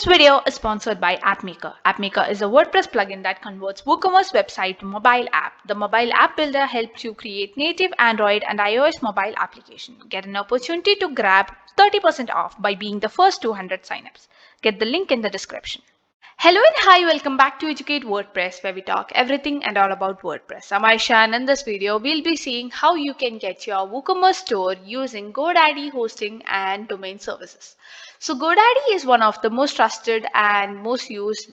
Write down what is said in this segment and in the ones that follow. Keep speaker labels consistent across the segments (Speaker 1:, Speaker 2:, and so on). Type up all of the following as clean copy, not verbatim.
Speaker 1: This video is sponsored by AppMaker. AppMaker is a WordPress plugin that converts WooCommerce website to mobile app. The mobile app builder helps you create native Android and iOS mobile application. Get an opportunity to grab 30% off by being the first 200 signups. Get the link in the description. Hello and hi, welcome back to Educate WordPress, where we talk everything and all about WordPress. I'm Aisha, and in this video we'll be seeing how you can get your WooCommerce store using GoDaddy hosting and domain services. So GoDaddy is one of the most trusted and most used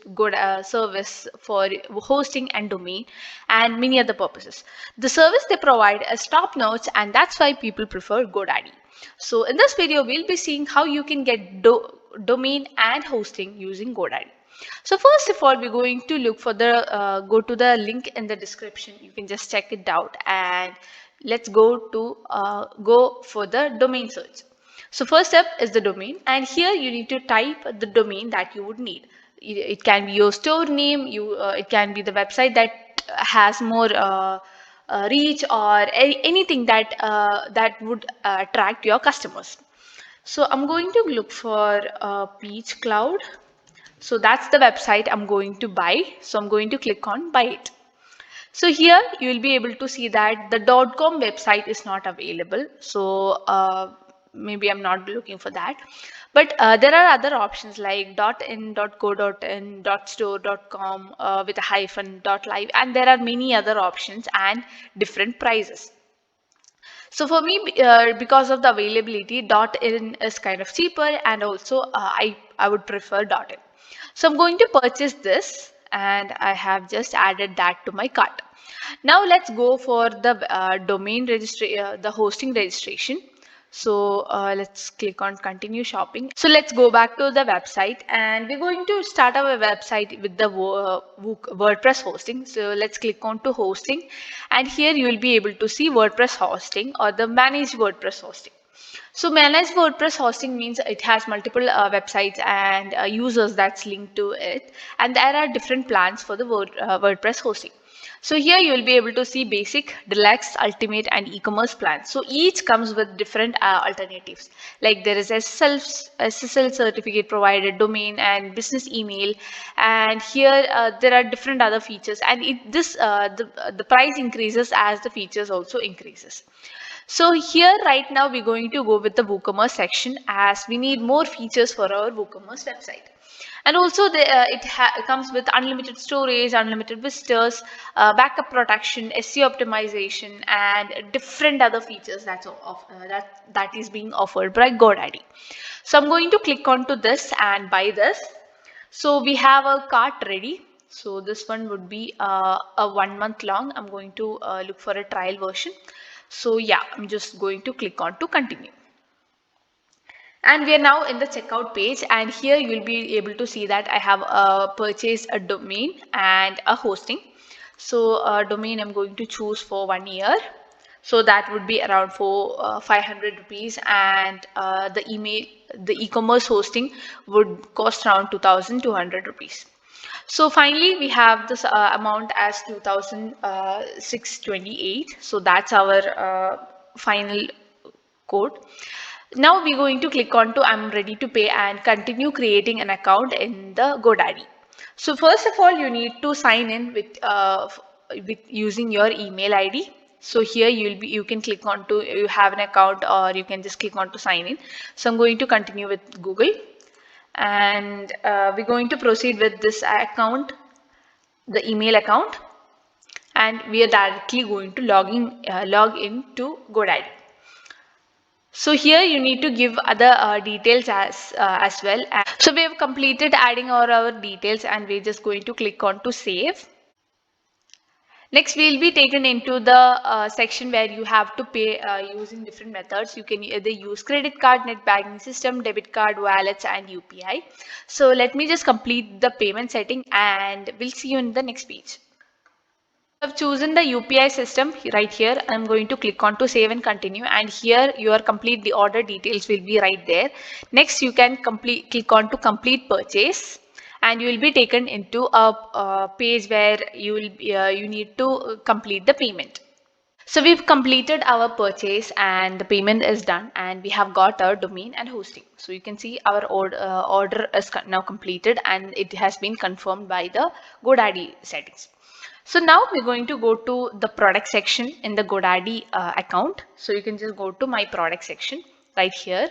Speaker 1: service for hosting and domain and many other purposes. The service they provide is top notch, and that's why people prefer GoDaddy. So in this video we'll be seeing how you can get domain and hosting using GoDaddy. So first of all, we're going to look for the go to the link in the description. You can just check it out, and let's go for the domain search. So first step is the domain, and here you need to type the domain that you would need. It can be your store name, it can be the website that has more reach, or anything that would attract your customers. So I'm going to look for Peach Cloud. So that's the website I'm going to buy. So I'm going to click on buy it. So here you will be able to see that the .com website is not available. So maybe I'm not looking for that. But there are other options like .in, .co.in, .store, .com with a hyphen, .live, and there are many other options and different prices. So for me, because of the availability, .in is kind of cheaper, and also I would prefer .in. So I'm going to purchase this, and I have just added that to my cart. Now let's go for the domain registration, the hosting registration. So let's click on continue shopping. So let's go back to the website, and we're going to start our website with the WordPress hosting. So let's click on to hosting, and here you will be able to see WordPress hosting or the managed WordPress hosting. So managed WordPress hosting means it has multiple websites and users that's linked to it, and there are different plans for the WordPress hosting. So here you will be able to see basic, deluxe, ultimate, and e-commerce plans. So each comes with different alternatives. Like there is SSL certificate provided, domain and business email, and here there are different other features. And the price increases as the features also increases. So here right now we're going to go with the WooCommerce section, as we need more features for our WooCommerce website. And also it comes with unlimited storage, unlimited visitors, backup protection, SEO optimization, and different other features that is being offered by GoDaddy. So I'm going to click onto this and buy this. So we have a cart ready. So this one would be a 1 month long. I'm going to look for a trial version. So yeah, I'm just going to click on to continue. And we are now in the checkout page, and here you will be able to see that I have purchased a domain and a hosting. So domain I'm going to choose for 1 year. So that would be around for 500 rupees, and the e-commerce hosting would cost around 2,200 rupees. So finally, we have this amount as 2,628. So that's our final code. Now we're going to click on to I'm ready to pay and continue creating an account in the GoDaddy. So first of all, you need to sign in with using your email ID. So here you can click on to you have an account, or you can just click on to sign in. So I'm going to continue with Google, and we're going to proceed with this account, the email account, and we are directly going to log in to GoDaddy. So here you need to give other details as well. So we have completed adding all our details, and we're just going to click on to save. Next, we'll be taken into the section where you have to pay using different methods. You can either use credit card, net banking system, debit card, wallets, and UPI. So let me just complete the payment setting, and we'll see you in the next page. I've chosen the UPI system right here. I'm going to click on to save and continue, and here your complete the order details will be right there. Next, you can click on to complete purchase, and you will be taken into a page where you need to complete the payment. So we've completed our purchase and the payment is done, and we have got our domain and hosting. So you can see our order is now completed and it has been confirmed by the GoDaddy settings. So now we're going to go to the product section in the GoDaddy account. So you can just go to my product section right here.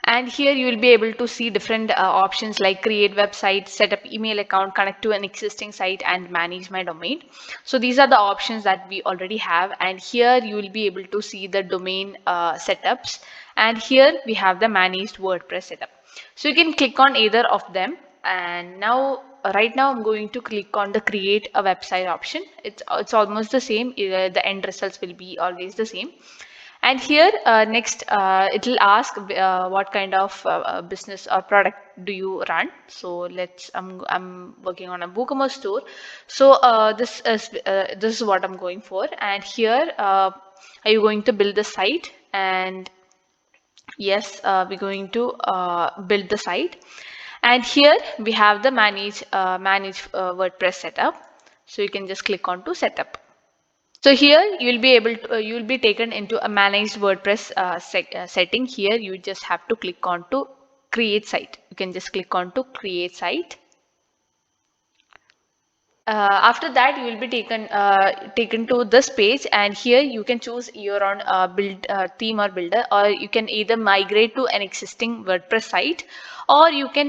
Speaker 1: And here you will be able to see different options like create website, set up email account, connect to an existing site, and manage my domain. So these are the options that we already have. And here you will be able to see the domain setups. And here we have the managed WordPress setup. So you can click on either of them. And now right now I'm going to click on the create a website option. It's almost the same. The end results will be always the same. And here next it will ask what kind of business or product do you run. So I'm working on a WooCommerce store. So this is what I'm going for. And here are you going to build the site? And yes, we're going to build the site. And here we have the manage WordPress setup. So you can just click on to setup. So here you'll be able to you'll be taken into a managed WordPress setting. Here you just have to click on to create site. You can just click on to create site. After that, you will be taken to this page, and here you can choose your own build theme or builder, or you can either migrate to an existing WordPress site, or you can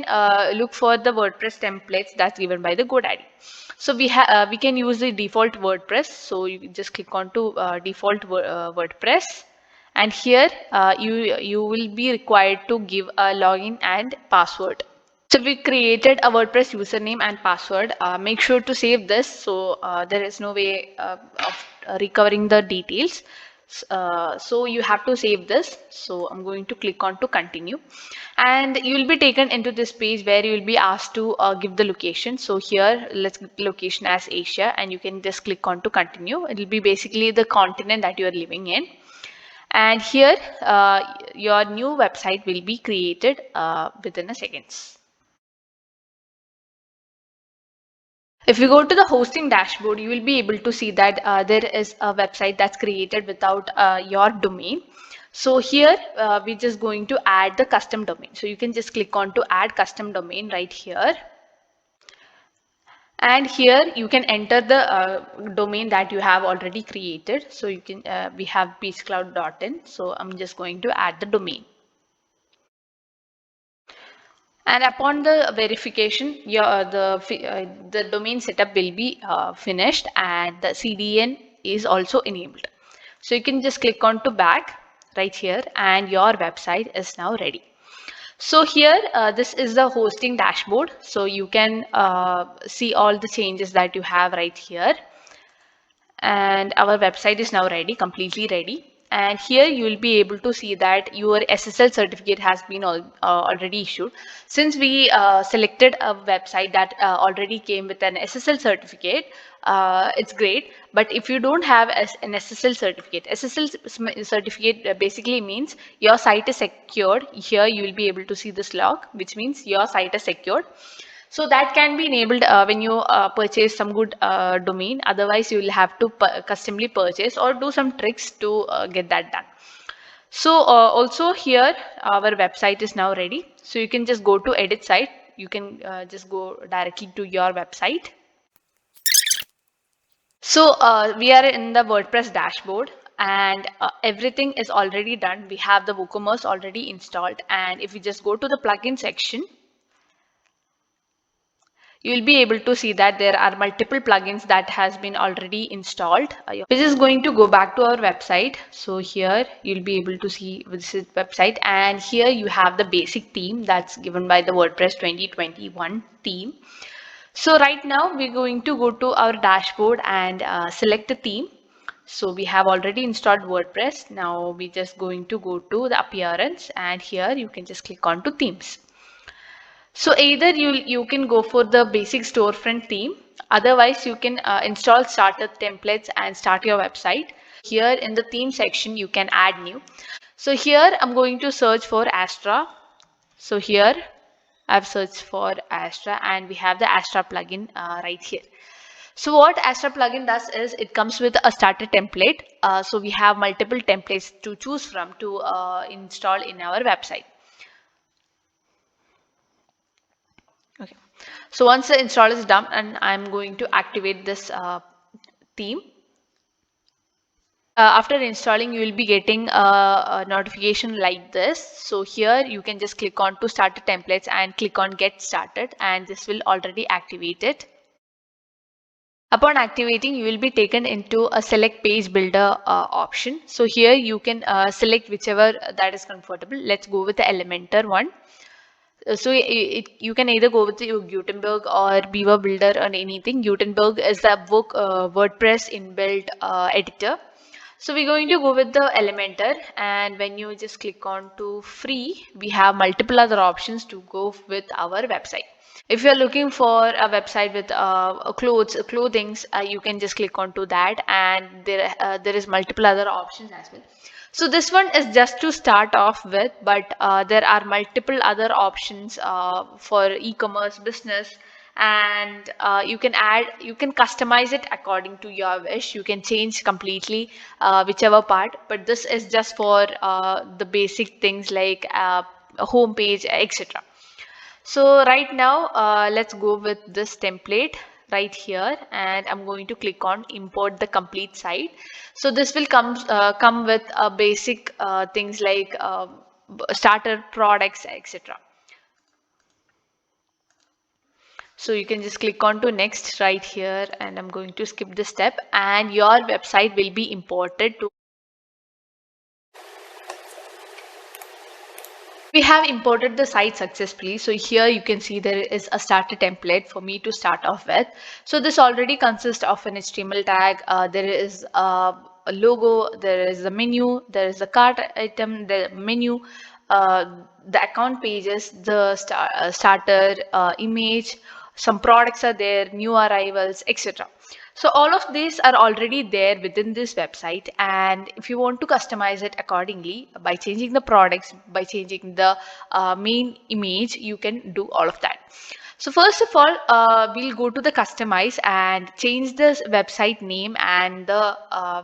Speaker 1: look for the WordPress templates that's given by the GoDaddy. So we can use the default WordPress. So you just click on to default WordPress, and here you will be required to give a login and password. So we created a WordPress username and password. Make sure to save this, so there is no way of recovering the details. So you have to save this. So I'm going to click on to continue, and you will be taken into this page where you will be asked to give the location. So here let's give the location as Asia, and you can just click on to continue. It will be basically the continent that you are living in. And here your new website will be created within a seconds. If you go to the hosting dashboard, you will be able to see that there is a website that's created without your domain. So here we're just going to add the custom domain. So you can just click on to add custom domain right here. And here you can enter the domain that you have already created. So you can we have peacecloud.in. So I'm just going to add the domain. And upon the verification, the domain setup will be finished, and the CDN is also enabled. So you can just click on to back right here, and your website is now ready. So here, this is the hosting dashboard. So you can see all the changes that you have right here. And our website is now ready, completely ready. And here you will be able to see that your SSL certificate has been already issued. Since we selected a website that already came with an SSL certificate, it's great. But if you don't have an SSL certificate, SSL certificate basically means your site is secured. Here you will be able to see this log, which means your site is secured. So that can be enabled when you purchase some good domain. Otherwise, you will have to customly purchase or do some tricks to get that done. So also here, our website is now ready. So you can just go to edit site. You can just go directly to your website. So we are in the WordPress dashboard, and everything is already done. We have the WooCommerce already installed. And if we just go to the plugin section, you will be able to see that there are multiple plugins that has been already installed. We're just going to go back to our website. So here you'll be able to see this is website, and here you have the basic theme that's given by the WordPress 2021 theme. So right now we're going to go to our dashboard and select the theme. So we have already installed WordPress. Now we're just going to go to the appearance, and here you can just click on to themes. So either you can go for the basic storefront theme. Otherwise, you can install starter templates and start your website. Here in the theme section, you can add new. So here I'm going to search for Astra. So here I've searched for Astra, and we have the Astra plugin right here. So what Astra plugin does is it comes with a starter template. So we have multiple templates to choose from to install in our website. Okay. So once the install is done, and I'm going to activate this theme. After installing, you will be getting a notification like this. So here you can just click on to start the templates and click on get started, and this will already activate it. Upon activating, you will be taken into a select page builder option. So here you can select whichever that is comfortable. Let's go with the Elementor one. So you can either go with the Gutenberg or Beaver Builder or anything. Gutenberg is the WordPress inbuilt editor. So we're going to go with the Elementor, and when you just click on to free, we have multiple other options to go with our website. If you're looking for a website with clothings, you can just click on to that, and there is multiple other options as well. So this one is just to start off with, but there are multiple other options for e-commerce business, and you can customize it according to your wish. You can change completely whichever part, but this is just for the basic things like a home page, etc. So right now, let's go with this template right here, and I'm going to click on import the complete site. So this will come with basic things like starter products, etc. So you can just click on to next right here, and I'm going to skip this step, and your website will be imported to. We have imported the site successfully. So here you can see there is a starter template for me to start off with. So this already consists of an HTML tag. There is a logo, there is a menu, there is a cart item, the menu, the account pages, the starter image, some products are there, new arrivals, etc. So all of these are already there within this website, and if you want to customize it accordingly by changing the products, by changing the main image, you can do all of that. So first of all, we'll go to the customize and change this website name and the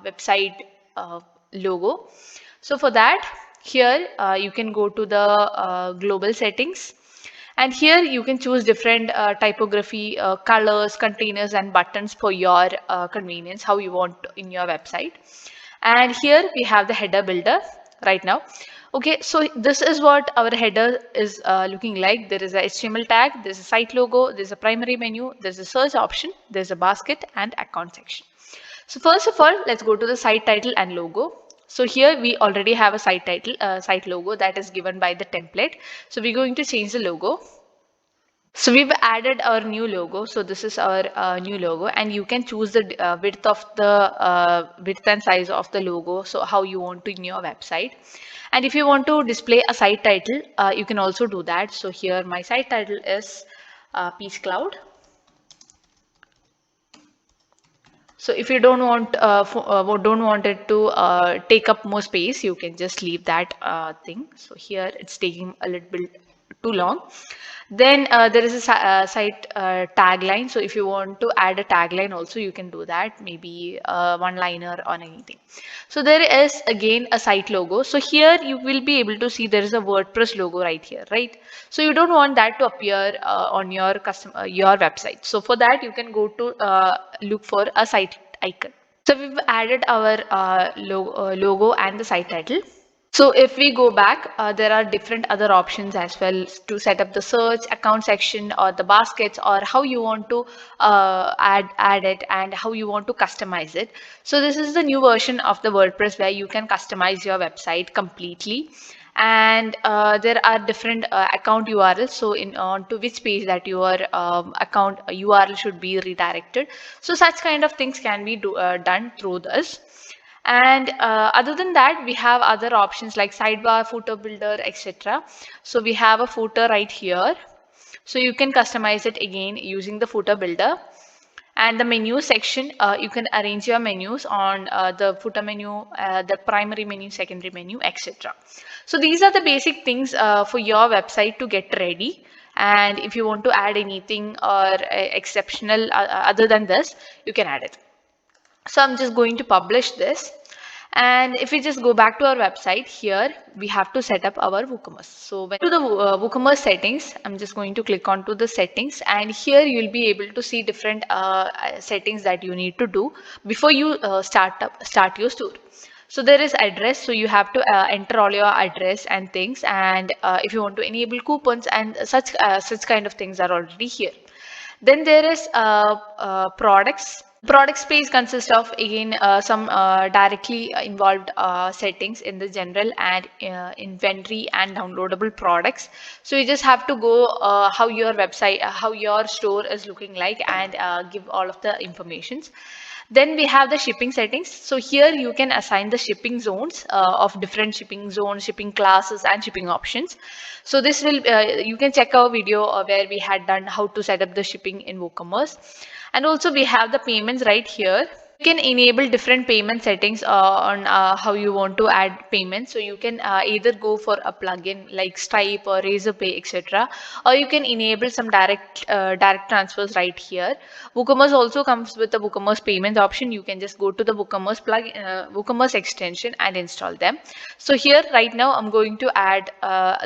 Speaker 1: website logo. So for that, here you can go to the global settings, and here you can choose different typography, colors, containers, and buttons for your convenience, how you want in your website. And here we have the header builder right now. Okay, so this is what our header is looking like. There is a HTML tag, there's a site logo, there's a primary menu, there's a search option, there's a basket and account section. So first of all, let's go to the site title and logo. So here we already have a site title, site logo that is given by the template. So we're going to change the logo. So we've added our new logo. So this is our new logo, and you can choose the width and size of the logo. So how you want to in your website. And if you want to display a site title, you can also do that. So here my site title is Peace Cloud. So if you don't want it to take up more space, you can just leave that thing. So here it's taking a little bit too long. Then there is a site tagline. So if you want to add a tagline also, you can do that, maybe one liner or anything. So there is again a site logo. So here you will be able to see there is a WordPress logo right here, right? So you don't want that to appear on your your website. So for that, you can go to look for a site icon. So we've added our logo and the site title. So if we go back, there are different other options as well to set up the search, account section, or the baskets, or how you want to add it and how you want to customize it. So this is the new version of the WordPress where you can customize your website completely. And there are different account URLs. So in on to which page that your account URL should be redirected. So such kind of things can be done through this. And other than that, we have other options like sidebar, footer builder, etc. So we have a footer right here. So you can customize it again using the footer builder. And the menu section, you can arrange your menus on the footer menu, the primary menu, secondary menu, etc. So these are the basic things for your website to get ready. And if you want to add anything or exceptional other than this, you can add it. So I'm just going to publish this. And if we just go back to our website, here we have to set up our WooCommerce. So when to the WooCommerce settings, I'm just going to click on to the settings, and here you'll be able to see different settings that you need to do before you start your store. So there is address, so you have to enter all your address and things, and if you want to enable coupons and such kind of things are already here. Then there is products. Product space consists of, again, some directly involved settings in the general and inventory and downloadable products. So you just have to go how your website, how your store is looking like, and give all of the informations. Then we have the shipping settings. So here you can assign the shipping zones of different shipping zones, shipping classes, and shipping options. So this will, you can check our video where we had done how to set up the shipping in WooCommerce. And also we have the payments right here. You can enable different payment settings on how you want to add payments. So you can either go for a plugin like Stripe or Razorpay, etc., or you can enable some direct transfers right here. WooCommerce also comes with the WooCommerce payment option. You can just go to the WooCommerce extension and install them. So here right now I'm going to add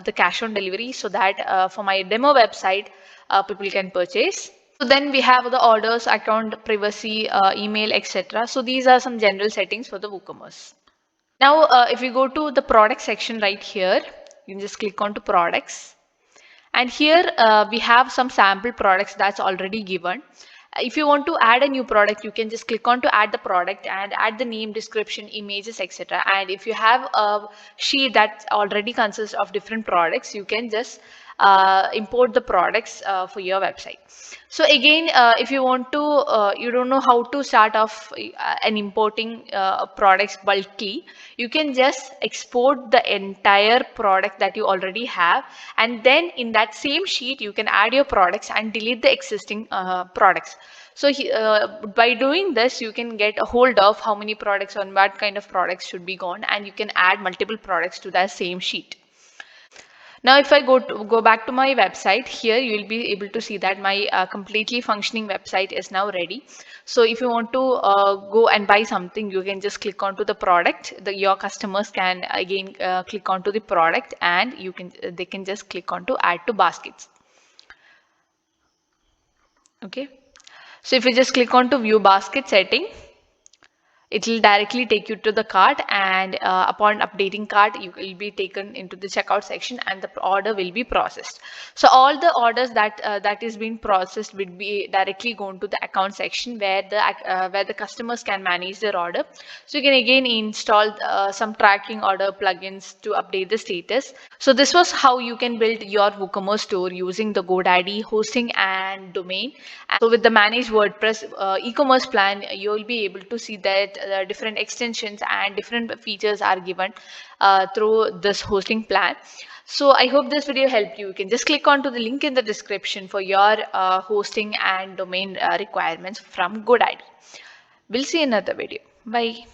Speaker 1: the cash on delivery, so that for my demo website people can purchase. So then we have the orders, account privacy, email, etc. So these are some general settings for the WooCommerce. Now, if we go to the product section right here, you can just click on to products. And here we have some sample products that's already given. If you want to add a new product, you can just click on to add the product and add the name, description, images, etc. And if you have a sheet that already consists of different products, you can just import the products for your website. So again, if you want to, you don't know how to start off and importing products bulkily, you can just export the entire product that you already have, and then in that same sheet you can add your products and delete the existing products. So by doing this, you can get a hold of how many products and what kind of products should be gone, and you can add multiple products to that same sheet. Now, if I go back to my website, here you will be able to see that my completely functioning website is now ready. So if you want to go and buy something, you can just click onto the product. Your customers can again click onto the product, and they can just click onto add to baskets. Okay. So if you just click on to view basket setting, it will directly take you to the cart, and upon updating cart, you will be taken into the checkout section, and the order will be processed. So all the orders that is being processed will be directly going to the account section, where the customers can manage their order. So you can again install some tracking order plugins to update the status. So this was how you can build your WooCommerce store using the GoDaddy hosting and domain. And so with the managed WordPress e-commerce plan, you will be able to see that different extensions and different features are given through this hosting plan. So I hope this video helped you. You can just click onto the link in the description for your hosting and domain requirements from GoDaddy. We'll see you in another video. Bye.